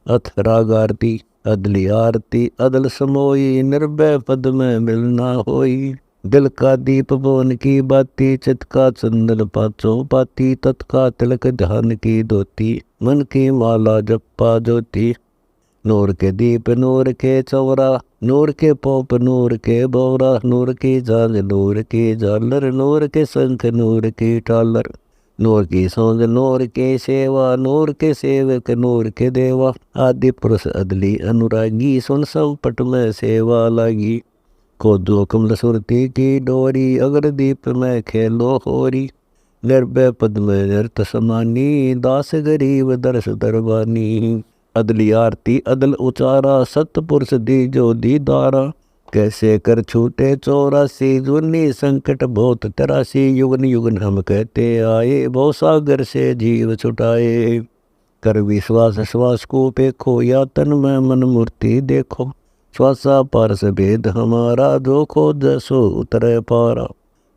अथ राग आरती। अदली आरती अदल समोई, निर्भय पद में मिलना होई। दिल का दीप भुवन की बाती, चित का चंदन पाचों पाती। तत् का तिलक ध्यान की धोती, मन की माला जप्पा ज्योति। नूर के दीप नूर के चौरा, नूर के पोप नूर के बौरा। नूर की झाल नूर की झालर, नूर के शंख नूर की टालर। नूर की सौंध नूर के सेवा, नूर के सेवक नूर के देवा। आदि पुरुष अदली अनुरागी, सुन संपट में सेवा लागी। को दो कमल सुरती की डोरी, अगर दीप में खेलो होरी। निर्भय पद में नृत समानी, दास गरीब दर्श दरबानी। अदली आरती अदल उचारा, सतपुरुष दी जो दीदारा। कैसे कर छूटे 84, जुनी संकट बहुत 83। युगन युगन हम कहते आए, भव सागर से जीव छुटाए। कर विश्वास श्वास को पेखो, या तन में मन मूर्ति देखो। श्वासा पारस भेद हमारा, जो खोद सो उतरे पारा।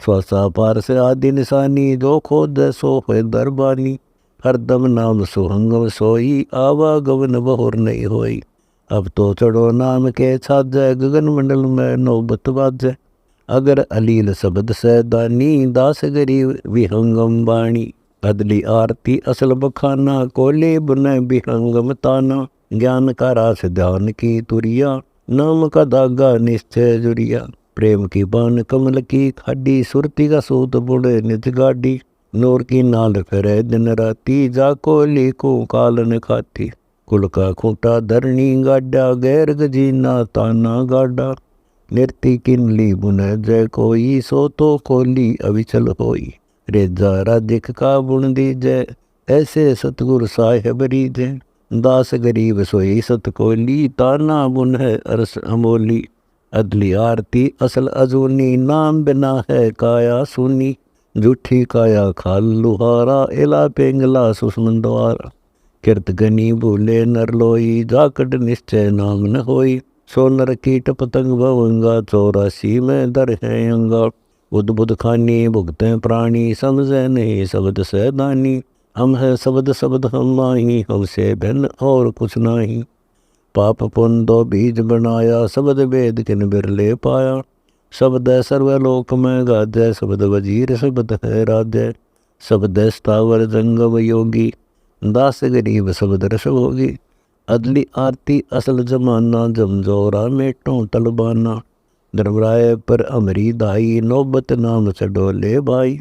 श्वासा पारस आदि निशानी, जो खोद सो है दरबानी। हरदम नाम सुहंगम सोई, आवागमन बहुर नहीं होई। अब तो चढ़ो नाम के छाजय, गगन मंडल में नौबत बाजय। अगर अलील शब्द सैदानी, दास गरीब विहंगम बाणी। अदली आरती असल बखाना, कोले बुने विहंगम ताना। ज्ञान का रास ध्यान की तुरिया, नाम का धागा निश्चय जुरिया। प्रेम की बान कमल की खाडी, सुरती का सूत बुड़े निज गाडी। नूर की नाल फिरे दिन राती, जाको लीको कालन खाती। कुल का खूंटा धरणी गाडा, गैर गजीना ताना गाडा। निर्ति किनली बुन जय कोई, सो तो कोली अविचल होई। रेजा राधिक का बुण दीजय, ऐसे सतगुरु साहेब रीजय। दास गरीब सोई सत कोली, ताना बुन है अरस अमोली। अदली आरती असल अजूनी, नाम बिना है काया सुनी। झूठी काया खाल लुहारा, इला पेंगला सुषमंदवारा। किरत गनी भूले नर लोई, जाकट निश्चय नाम न होई। सो नर कीट पतंग भवंगा, 84 में दर है अंगा। उद्बुद खानी भुगते प्राणी, समझे नहीं शब्द सैदानी। हम है शब्द शब्द हम माही, हमसे भिन्न और कुछ नाही। पाप पुण्य दो बीज बनाया, शब्द वेद किन बिरले पाया। शब्द सर्वलोक में गाजय, शब्द वजीर शब्द है राजय। शब्द स्थावर जंगम योगी, दास गरीब शब्द रस होगी। अदली आरती असल जमाना, जमजोरा मेटों तलबाना। धर्मराय पर अमरी दाई, नौबत नाम चडोले भाई।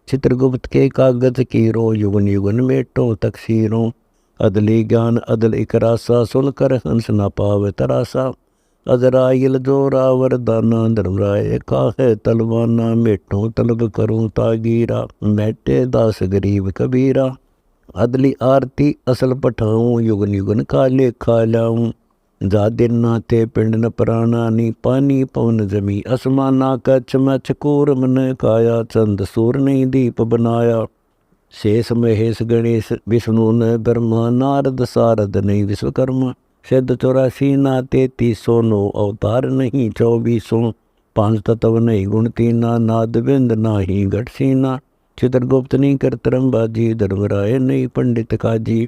चित्रगुप्त के कागज कीरो, युगन युगन मेटों तकसीरों। अदली ज्ञान अदल इकरासा, सुनकर हंस न पावे तरासा। अजराइल जोरा वरदाना, धर्मराय का है तलवाना। मेटों तलब करूं तागीरा, मैटे दास गरीब कबीरा। अदली आरती असल पठाऊं, युगन युगन का लेखा लाऊं। जा दिन नाते पिंड न प्राणानी, पानी पवन जमी असमाना। कच्छ मच्छ कूर मन काया, चंद सूर नहीं दीप बनाया। शेष महेश गणेश विष्णु न ब्रह्मा, नारद सारद नहीं विश्वकर्मा। सिद्ध 84 ना 3300, 9 अवतार नहीं 2400। 5 तत्व नहीं गुण तीना, नाद बिंद नाही घट सीना। चित्रगुप्त नहीं करतरम बाजी, धर्मराय नहीं पंडित काजी।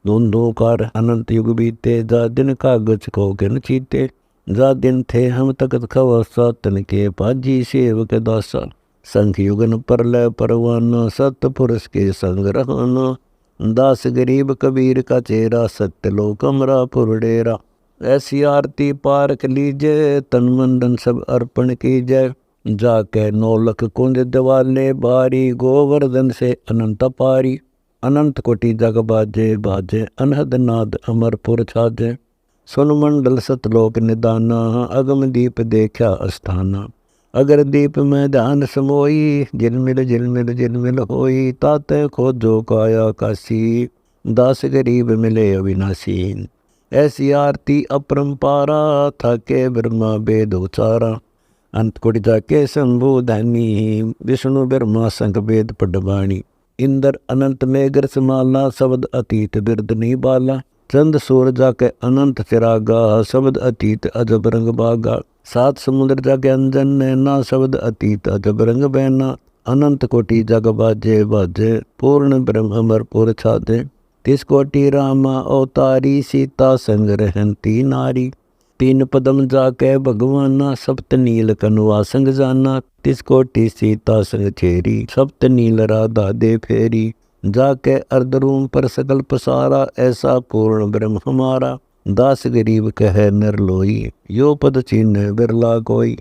दोनों कार अनंत युग बीते, जा दिन कागज को गिन चीते। जा दिन थे हम तकत खवासा, तन के पाजी सेवक दासा। संख युगन परलय परवाना, सतपुरुष के संग रहाना। दास गरीब कबीर का चेहरा, सत्यलो कमरा पुरडेरा। ऐसी आरती पारक लीजय, तन मंडन सब अर्पण कीजय। जाके 9 लख कुंज दिवाले बारी, गोवर्धन से अनंत पारी। अनंत कोटि जग बाजे बाजे, अनहद नाद अमरपुर छाजे। सुन मंडल सतलोक निदाना, अगम दीप देखा अस्थाना। अगर दीप में ध्यान समोई, झिलमिल झिलमिल झिलमिल होई। ताते खोजो काया काशी, दास गरीब मिले अविनाशी। ऐसी आरती अपरंपारा, थाके ब्रह्मा वेद उचारा। अंत कोटि जाके शंभु धनी, विष्णु ब्रह्मा संग वेद पडवाणी। इंद्र अनंत में ग्रसमाला, शब्द अतीत बिरद नहीं बाला। चंद सूर जाके अनंत चिरागा, शब्द अतीत अजब रंग बागा। 7 समुद्र जाके अंजन नैना, शब्द अतीत अजब रंग बहना। अनंत कोटि जग बाजे बाजे, पूर्ण ब्रह्म अमरपुर छाजे। तिस कोटि रामा अवतारी, सीता संग रहंती नारी। तीन पदम जाके भगवाना, सप्त नील कनवा संग जाना। तिस कोटि सीता संग छेरी, सप्त नील राधा दे फेरी। जाके अर्धरूम पर सकल पसारा, ऐसा पूर्ण ब्रह्म हमारा। दास गरीब कहे नर लोई, यो पद चिन्ह बिरला कोई।